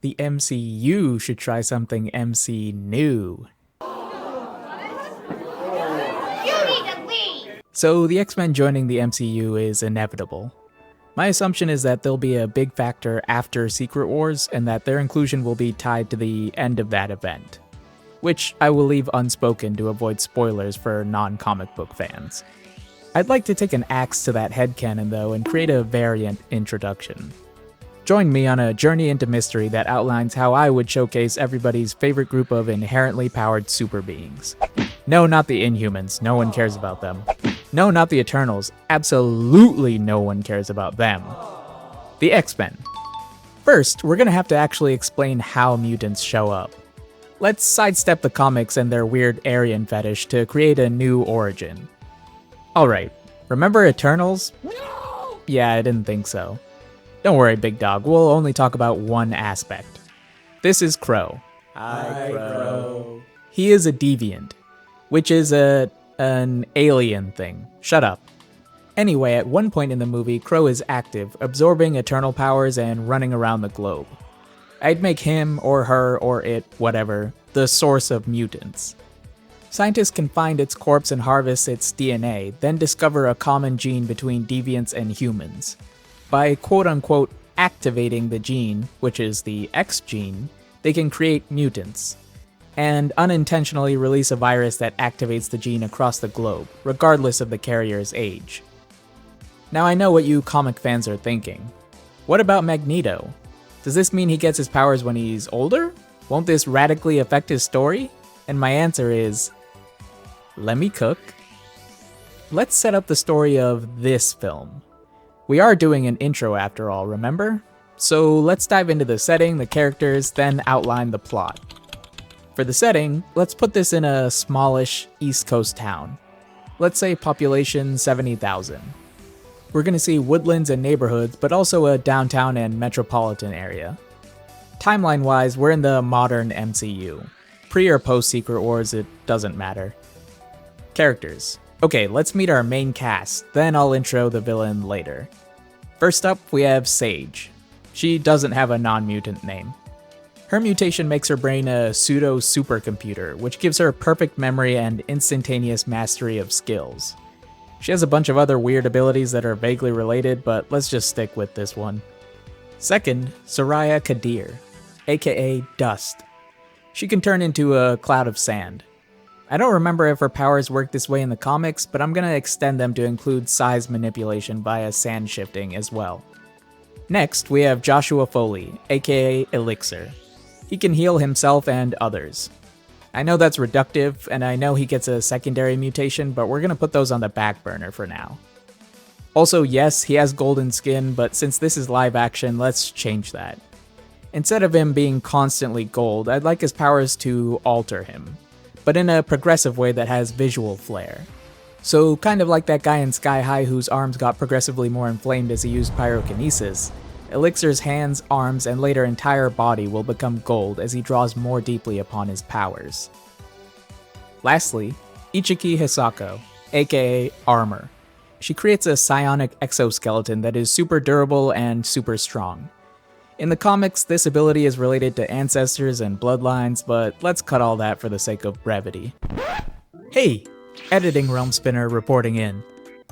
the MCU should try something MC new. So the X-Men joining the MCU is inevitable. My assumption is that they'll be a big factor after Secret Wars, and that their inclusion will be tied to the end of that event. Which I will leave unspoken to avoid spoilers for non-comic book fans. I'd like to take an axe to that headcanon though and create a variant introduction. Join me on a journey into mystery that outlines how I would showcase everybody's favorite group of inherently powered super beings. No, not the Inhumans, no one cares about them. No, not the Eternals, absolutely no one cares about them. The X-Men. First, we're gonna have to actually explain how mutants show up. Let's sidestep the comics and their weird Aryan fetish to create a new origin. Alright, remember Eternals? No! Yeah, I didn't think so. Don't worry, big dog, we'll only talk about one aspect. This is Crow. Hi, Crow. He is a deviant, which is an alien thing. Shut up. Anyway, at one point in the movie, Crow is active, absorbing eternal powers and running around the globe. I'd make him, or her, or it, whatever, the source of mutants. Scientists can find its corpse and harvest its DNA, then discover a common gene between deviants and humans. By quote-unquote activating the gene, which is the X gene, they can create mutants, and unintentionally release a virus that activates the gene across the globe, regardless of the carrier's age. Now I know what you comic fans are thinking. What about Magneto? Does this mean he gets his powers when he's older? Won't this radically affect his story? And my answer is, let me cook. Let's set up the story of this film. We are doing an intro after all, remember? So let's dive into the setting, the characters, then outline the plot. For the setting, let's put this in a smallish East Coast town. Let's say population 70,000. We're gonna see woodlands and neighborhoods, but also a downtown and metropolitan area. Timeline-wise, we're in the modern MCU. Pre or post Secret Wars, it doesn't matter. Characters. Okay, let's meet our main cast, then I'll intro the villain later. First up, we have Sage. She doesn't have a non-mutant name. Her mutation makes her brain a pseudo-supercomputer, which gives her perfect memory and instantaneous mastery of skills. She has a bunch of other weird abilities that are vaguely related, but let's just stick with this one. Second, Soraya Kadir, aka Dust. She can turn into a cloud of sand. I don't remember if her powers work this way in the comics, but I'm gonna extend them to include size manipulation via sand shifting as well. Next, we have Joshua Foley, aka Elixir. He can heal himself and others. I know that's reductive, and I know he gets a secondary mutation, but we're gonna put those on the back burner for now. Also, yes, he has golden skin, but since this is live action, let's change that. Instead of him being constantly gold, I'd like his powers to alter him, but in a progressive way that has visual flair. So kind of like that guy in Sky High whose arms got progressively more inflamed as he used pyrokinesis, Elixir's hands, arms, and later entire body will become gold as he draws more deeply upon his powers. Lastly, Ichiki Hisako, aka Armor. She creates a psionic exoskeleton that is super durable and super strong. In the comics, this ability is related to ancestors and bloodlines, but let's cut all that for the sake of brevity. Hey! Editing Realm Spinner reporting in.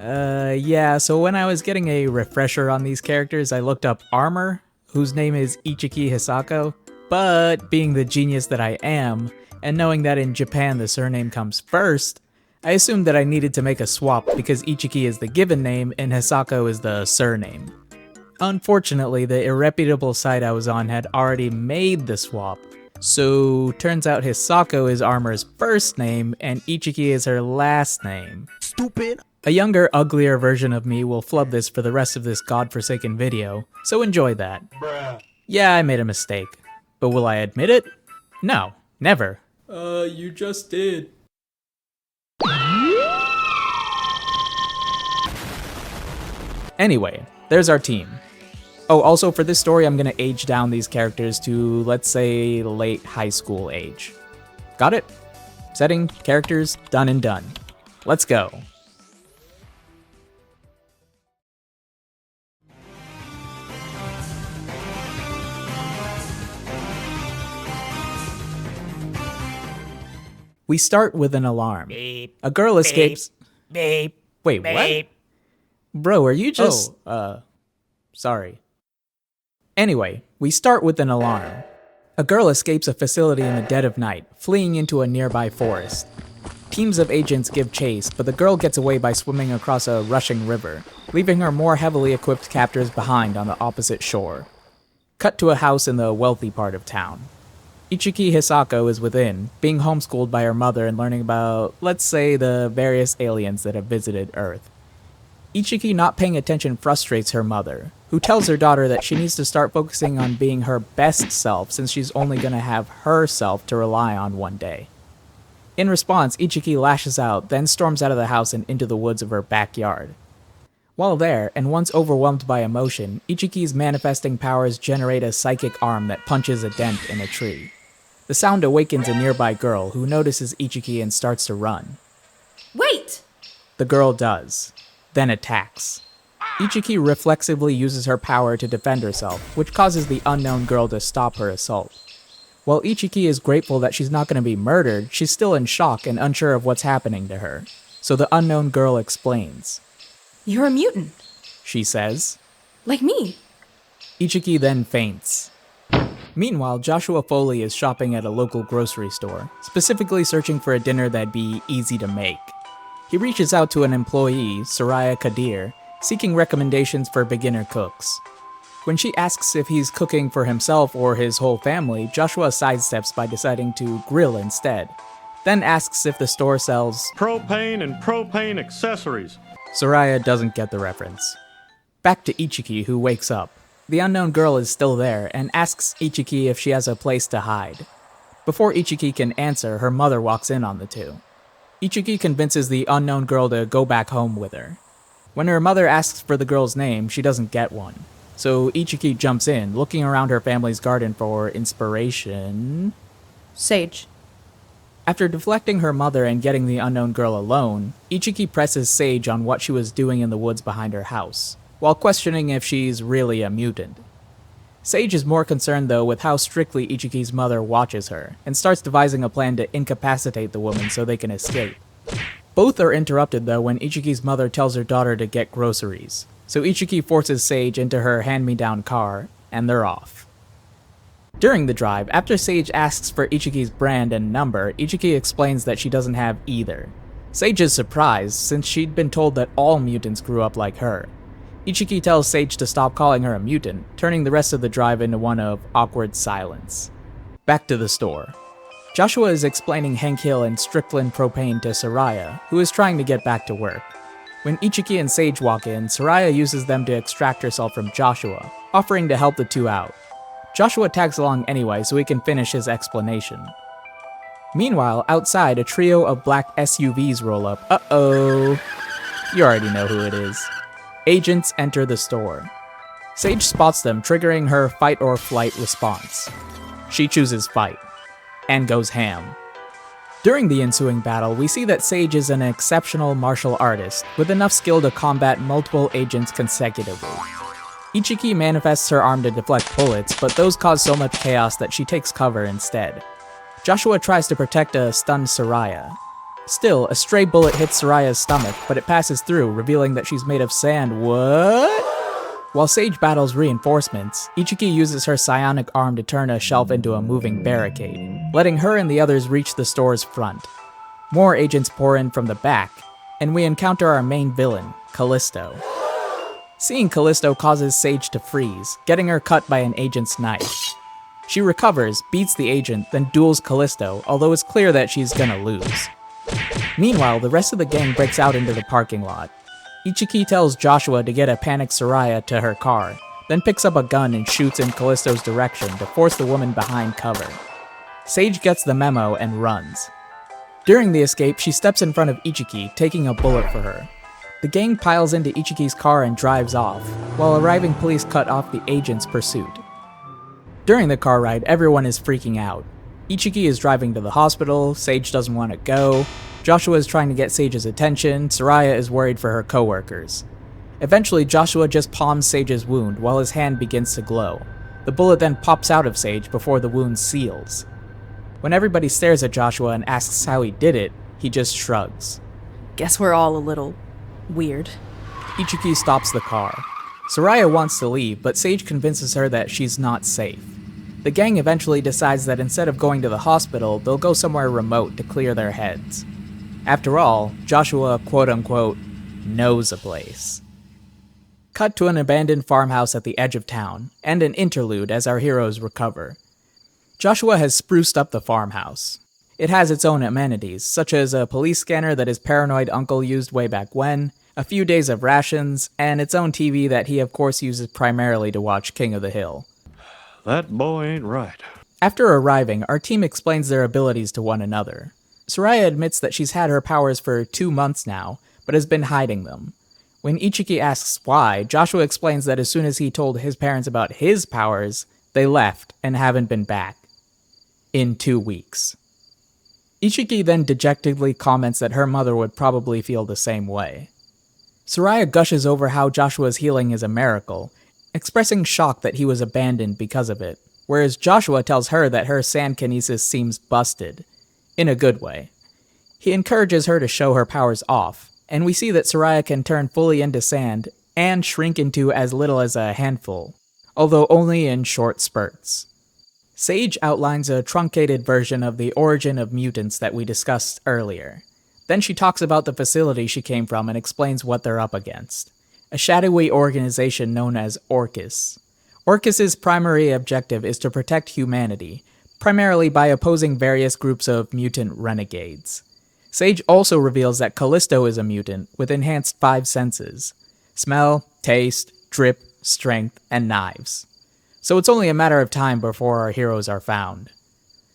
Yeah, so when I was getting a refresher on these characters, I looked up Armor, whose name is Ichiki Hisako, but being the genius that I am, and knowing that in Japan the surname comes first, I assumed that I needed to make a swap because Ichiki is the given name and Hisako is the surname. Unfortunately, the irreputable site I was on had already made the swap, so turns out Hisako is Armor's first name and Ichiki is her last name. Stupid. A younger, uglier version of me will flub this for the rest of this godforsaken video, so enjoy that. Bruh. Yeah, I made a mistake. But will I admit it? No, never. You just did. Anyway, there's our team. Oh, also for this story, I'm gonna age down these characters to, let's say, late high school age. Got it? Setting, characters, done and done. Let's go. We start with an alarm. Beep. A girl escapes. Beep. Wait, Beep. what? Bro, are you just. Sorry. Anyway, we start with an alarm. A girl escapes a facility in the dead of night, fleeing into a nearby forest. Teams of agents give chase, but the girl gets away by swimming across a rushing river, leaving her more heavily equipped captors behind on the opposite shore. Cut to a house in the wealthy part of town. Ichiki Hisako is within, being homeschooled by her mother and learning about, let's say, the various aliens that have visited Earth. Ichiki not paying attention frustrates her mother, who tells her daughter that she needs to start focusing on being her best self since she's only going to have herself to rely on one day. In response, Ichiki lashes out, then storms out of the house and into the woods of her backyard. While there, and once overwhelmed by emotion, Ichiki's manifesting powers generate a psychic arm that punches a dent in a tree. The sound awakens a nearby girl, who notices Ichiki and starts to run. Wait! The girl does, then attacks. Ichiki reflexively uses her power to defend herself, which causes the unknown girl to stop her assault. While Ichiki is grateful that she's not going to be murdered, she's still in shock and unsure of what's happening to her. So the unknown girl explains. You're a mutant. She says. Like me. Ichiki then faints. Meanwhile, Joshua Foley is shopping at a local grocery store, specifically searching for a dinner that'd be easy to make. He reaches out to an employee, Soraya Kadir, seeking recommendations for beginner cooks. When she asks if he's cooking for himself or his whole family, Joshua sidesteps by deciding to grill instead, then asks if the store sells propane and propane accessories. Soraya doesn't get the reference. Back to Ichiki, who wakes up. The unknown girl is still there and asks Ichiki if she has a place to hide. Before Ichiki can answer, her mother walks in on the two. Ichiki convinces the unknown girl to go back home with her. When her mother asks for the girl's name, she doesn't get one. So Ichiki jumps in, looking around her family's garden for inspiration. Sage. After deflecting her mother and getting the unknown girl alone, Ichiki presses Sage on what she was doing in the woods behind her house, while questioning if she's really a mutant. Sage is more concerned though with how strictly Ichiki's mother watches her, and starts devising a plan to incapacitate the woman so they can escape. Both are interrupted though when Ichiki's mother tells her daughter to get groceries, so Ichiki forces Sage into her hand-me-down car, and they're off. During the drive, after Sage asks for Ichiki's brand and number, Ichiki explains that she doesn't have either. Sage is surprised, since she'd been told that all mutants grew up like her. Ichiki tells Sage to stop calling her a mutant, turning the rest of the drive into one of awkward silence. Back to the store. Joshua is explaining Hank Hill and Strickland Propane to Soraya, who is trying to get back to work. When Ichiki and Sage walk in, Soraya uses them to extract herself from Joshua, offering to help the two out. Joshua tags along anyway so he can finish his explanation. Meanwhile, outside, a trio of black SUVs roll up. Uh-oh. You already know who it is. Agents enter the store. Sage spots them, triggering her fight or flight response. She chooses fight, and goes ham. During the ensuing battle, we see that Sage is an exceptional martial artist, with enough skill to combat multiple agents consecutively. Ichiki manifests her arm to deflect bullets, but those cause so much chaos that she takes cover instead. Joshua tries to protect a stunned Soraya. Still, a stray bullet hits Soraya's stomach, but it passes through, revealing that she's made of sand. What? While Sage battles reinforcements, Ichiki uses her psionic arm to turn a shelf into a moving barricade, letting her and the others reach the store's front. More agents pour in from the back, and we encounter our main villain, Callisto. Seeing Callisto causes Sage to freeze, getting her cut by an agent's knife. She recovers, beats the agent, then duels Callisto, although it's clear that she's gonna lose. Meanwhile, the rest of the gang breaks out into the parking lot. Ichiki tells Joshua to get a panicked Soraya to her car, then picks up a gun and shoots in Callisto's direction to force the woman behind cover. Sage gets the memo and runs. During the escape, she steps in front of Ichiki, taking a bullet for her. The gang piles into Ichiki's car and drives off, while arriving police cut off the agent's pursuit. During the car ride, everyone is freaking out. Ichiki is driving to the hospital, Sage doesn't want to go, Joshua is trying to get Sage's attention, Soraya is worried for her coworkers. Eventually, Joshua just palms Sage's wound while his hand begins to glow. The bullet then pops out of Sage before the wound seals. When everybody stares at Joshua and asks how he did it, he just shrugs. Guess we're all a little weird. Ichiki stops the car. Soraya wants to leave, but Sage convinces her that she's not safe. The gang eventually decides that instead of going to the hospital, they'll go somewhere remote to clear their heads. After all, Joshua, quote-unquote, knows a place. Cut to an abandoned farmhouse at the edge of town, and an interlude as our heroes recover. Joshua has spruced up the farmhouse. It has its own amenities, such as a police scanner that his paranoid uncle used way back when, a few days of rations, and its own TV that he of course uses primarily to watch King of the Hill. That boy ain't right. After arriving, our team explains their abilities to one another. Soraya admits that she's had her powers for 2 months now, but has been hiding them. When Ichiki asks why, Joshua explains that as soon as he told his parents about his powers, they left and haven't been back. In 2 weeks. Ichiki then dejectedly comments that her mother would probably feel the same way. Soraya gushes over how Joshua's healing is a miracle, expressing shock that he was abandoned because of it, whereas Joshua tells her that her sand kinesis seems busted, in a good way. He encourages her to show her powers off, and we see that Soraya can turn fully into sand and shrink into as little as a handful, although only in short spurts. Sage outlines a truncated version of the origin of mutants that we discussed earlier. Then she talks about the facility she came from and explains what they're up against. A shadowy organization known as Orcus. Orcus's primary objective is to protect humanity, primarily by opposing various groups of mutant renegades. Sage also reveals that Callisto is a mutant with enhanced 5 senses: smell, taste, drip, strength, and knives. So it's only a matter of time before our heroes are found.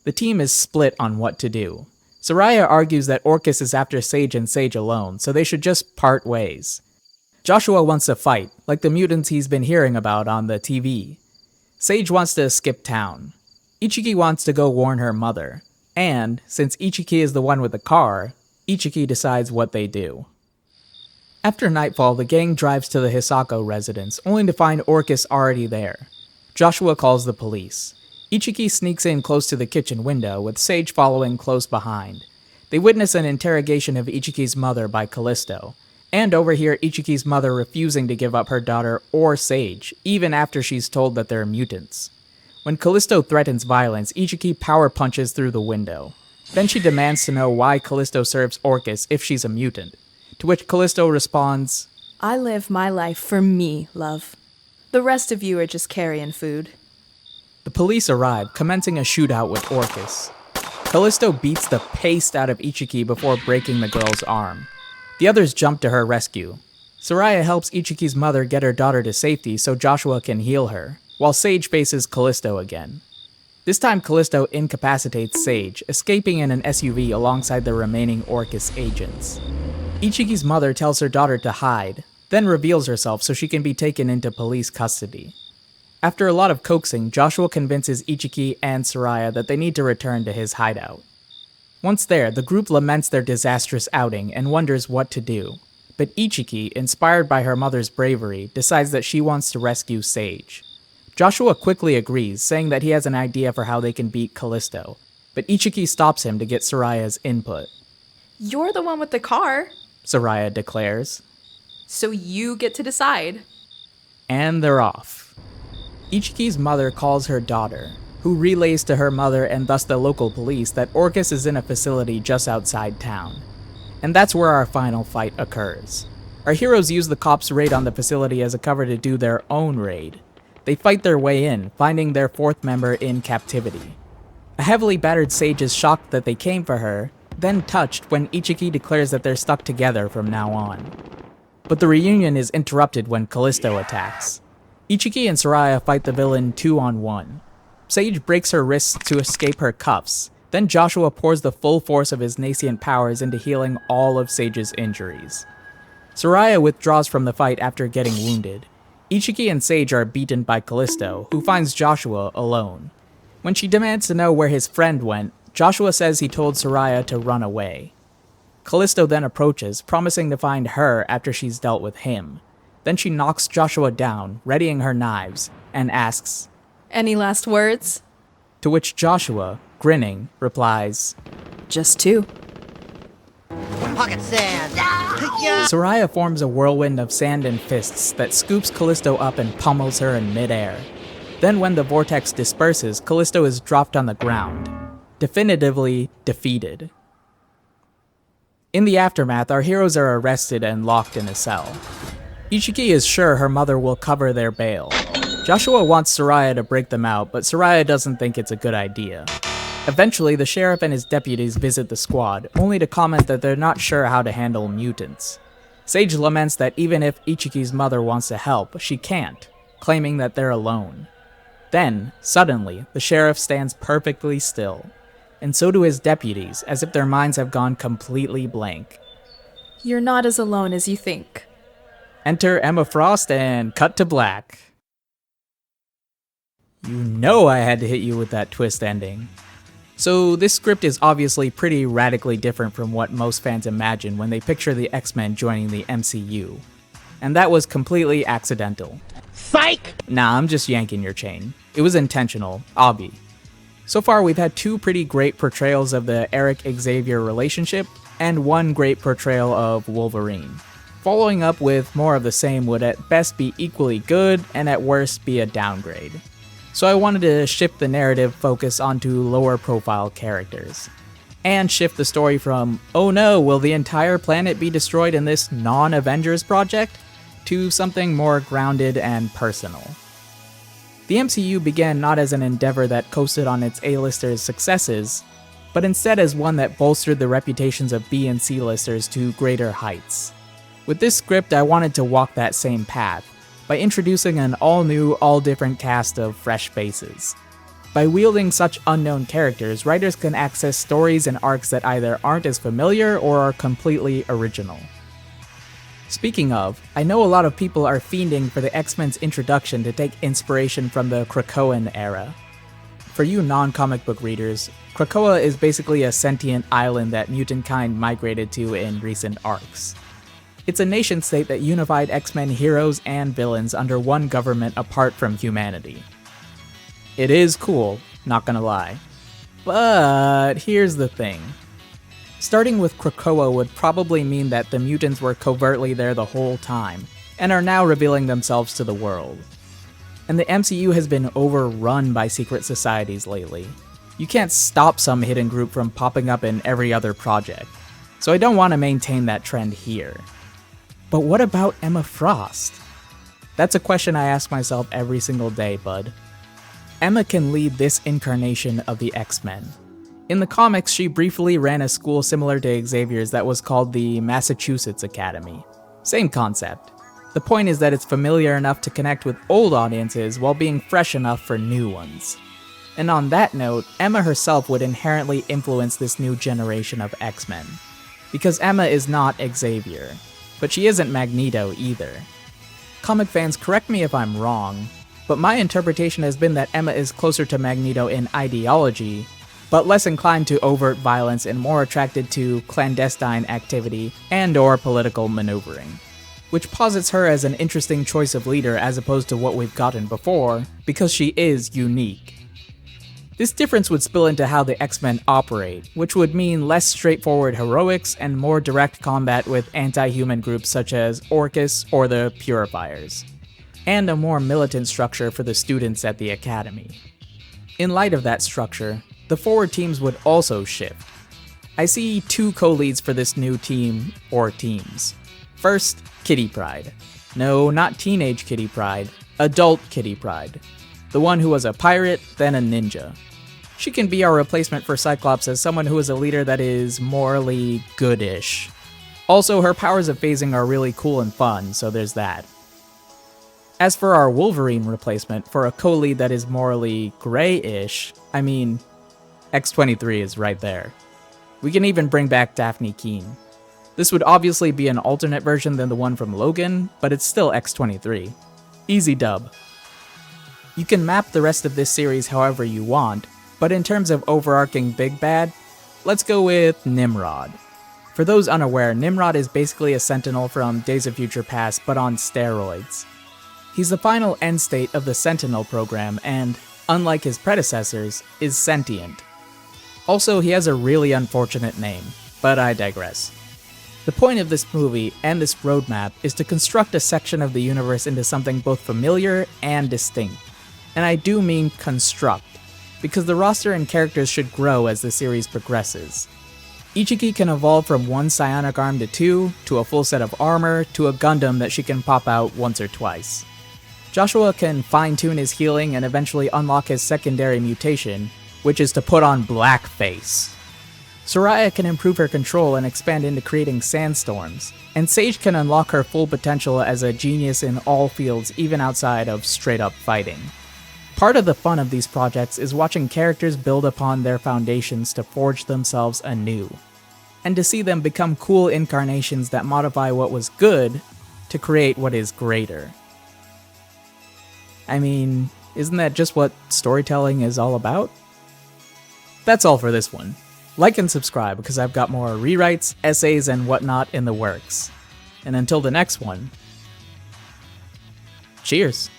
The team is split on what to do. Soraya argues that Orcus is after Sage and Sage alone, so they should just part ways. Joshua wants to fight, like the mutants he's been hearing about on the TV. Sage wants to skip town. Ichiki wants to go warn her mother. And, since Ichiki is the one with the car, Ichiki decides what they do. After nightfall, the gang drives to the Hisako residence, only to find Orcus already there. Joshua calls the police. Ichiki sneaks in close to the kitchen window, with Sage following close behind. They witness an interrogation of Ichiki's mother by Callisto, and overhear Ichiki's mother refusing to give up her daughter or Sage, even after she's told that they're mutants. When Callisto threatens violence, Ichiki power punches through the window. Then she demands to know why Callisto serves Orcus if she's a mutant, to which Callisto responds, I live my life for me, love. The rest of you are just carrying food. The police arrive, commencing a shootout with Orcus. Callisto beats the paste out of Ichiki before breaking the girl's arm. The others jump to her rescue. Soraya helps Ichiki's mother get her daughter to safety so Joshua can heal her, while Sage faces Callisto again. This time Callisto incapacitates Sage, escaping in an SUV alongside the remaining Orcus agents. Ichiki's mother tells her daughter to hide, then reveals herself so she can be taken into police custody. After a lot of coaxing, Joshua convinces Ichiki and Soraya that they need to return to his hideout. Once there, the group laments their disastrous outing and wonders what to do, but Ichiki, inspired by her mother's bravery, decides that she wants to rescue Sage. Joshua quickly agrees, saying that he has an idea for how they can beat Callisto, but Ichiki stops him to get Soraya's input. You're the one with the car, Soraya declares. so you get to decide. And they're off. Ichiki's mother calls her daughter, who relays to her mother and thus the local police that Orcus is in a facility just outside town. And that's where our final fight occurs. Our heroes use the cops' raid on the facility as a cover to do their own raid. They fight their way in, finding their 4th member in captivity. A heavily battered Sage is shocked that they came for her, then touched when Ichiki declares that they're stuck together from now on. But the reunion is interrupted when Callisto attacks. Ichiki and Soraya fight the villain 2-on-1. Sage breaks her wrists to escape her cuffs, then Joshua pours the full force of his nascent powers into healing all of Sage's injuries. Soraya withdraws from the fight after getting wounded. Ichiki and Sage are beaten by Callisto, who finds Joshua alone. When she demands to know where his friend went, Joshua says he told Soraya to run away. Callisto then approaches, promising to find her after she's dealt with him. Then she knocks Joshua down, readying her knives, and asks, Any last words? to which Joshua, grinning, replies, Just 2. Pocket sand. Soraya forms a whirlwind of sand and fists that scoops Callisto up and pummels her in midair. Then when the vortex disperses, Callisto is dropped on the ground, definitively defeated. In the aftermath, our heroes are arrested and locked in a cell. Ichiki is sure her mother will cover their bail. Joshua wants Soraya to break them out, but Soraya doesn't think it's a good idea. Eventually, the sheriff and his deputies visit the squad, only to comment that they're not sure how to handle mutants. Sage laments that even if Ichiki's mother wants to help, she can't, claiming that they're alone. Then, suddenly, the sheriff stands perfectly still, and so do his deputies, as if their minds have gone completely blank. You're not as alone as you think. Enter Emma Frost and cut to black. You know I had to hit you with that twist ending. So this script is obviously pretty radically different from what most fans imagine when they picture the X-Men joining the MCU. And that was completely accidental. Psych! Nah, I'm just yanking your chain. It was intentional, obvi. So far we've had 2 pretty great portrayals of the Eric-Xavier relationship, and 1 great portrayal of Wolverine. Following up with more of the same would at best be equally good, and at worst be a downgrade. So I wanted to shift the narrative focus onto lower profile characters. And shift the story from, oh no, will the entire planet be destroyed in this non-Avengers project? To something more grounded and personal. The MCU began not as an endeavor that coasted on its A-listers' successes, but instead as one that bolstered the reputations of B and C-listers to greater heights. With this script, I wanted to walk that same path, by introducing an all-new, all-different cast of fresh faces. By wielding such unknown characters, writers can access stories and arcs that either aren't as familiar or are completely original. Speaking of, I know a lot of people are fiending for the X-Men's introduction to take inspiration from the Krakoan era. For you non-comic book readers, Krakoa is basically a sentient island that mutant kind migrated to in recent arcs. It's a nation-state that unified X-Men heroes and villains under one government apart from humanity. It is cool, not gonna lie. But here's the thing. Starting with Krakoa would probably mean that the mutants were covertly there the whole time, and are now revealing themselves to the world. And the MCU has been overrun by secret societies lately. You can't stop some hidden group from popping up in every other project, so I don't want to maintain that trend here. But what about Emma Frost? That's a question I ask myself every single day, bud. Emma can lead this incarnation of the X-Men. In the comics, she briefly ran a school similar to Xavier's that was called the Massachusetts Academy. Same concept. The point is that it's familiar enough to connect with old audiences while being fresh enough for new ones. And on that note, Emma herself would inherently influence this new generation of X-Men. Because Emma is not Xavier. But she isn't Magneto either. Comic fans, correct me if I'm wrong, but my interpretation has been that Emma is closer to Magneto in ideology, but less inclined to overt violence and more attracted to clandestine activity and/or political maneuvering. Which posits her as an interesting choice of leader as opposed to what we've gotten before, because she is unique. This difference would spill into how the X-Men operate, which would mean less straightforward heroics and more direct combat with anti-human groups such as Orcus or the Purifiers, and a more militant structure for the students at the Academy. In light of that structure, the forward teams would also shift. I see 2 co-leads for this new team, or teams. First, Kitty Pryde. No, not teenage Kitty Pryde, adult Kitty Pryde. The one who was a pirate, then a ninja. She can be our replacement for Cyclops as someone who is a leader that is morally goodish. Also, her powers of phasing are really cool and fun, so there's that. As for our Wolverine replacement for a co-lead that is morally gray-ish, I mean, X-23 is right there. We can even bring back Daphne Keane. This would obviously be an alternate version than the one from Logan, but it's still X-23. Easy dub. You can map the rest of this series however you want, but in terms of overarching big bad, let's go with Nimrod. For those unaware, Nimrod is basically a Sentinel from Days of Future Past, but on steroids. He's the final end state of the Sentinel program and, unlike his predecessors, is sentient. Also, he has a really unfortunate name, but I digress. The point of this movie and this roadmap is to construct a section of the universe into something both familiar and distinct. And I do mean construct, because the roster and characters should grow as the series progresses. Ichiki can evolve from one psionic arm to two, to a full set of armor, to a Gundam that she can pop out once or twice. Joshua can fine-tune his healing and eventually unlock his secondary mutation, which is to put on blackface. Soraya can improve her control and expand into creating sandstorms, and Sage can unlock her full potential as a genius in all fields even outside of straight-up fighting. Part of the fun of these projects is watching characters build upon their foundations to forge themselves anew, and to see them become cool incarnations that modify what was good to create what is greater. I mean, isn't that just what storytelling is all about? That's all for this one. Like and subscribe because I've got more rewrites, essays, and whatnot in the works. And until the next one, cheers!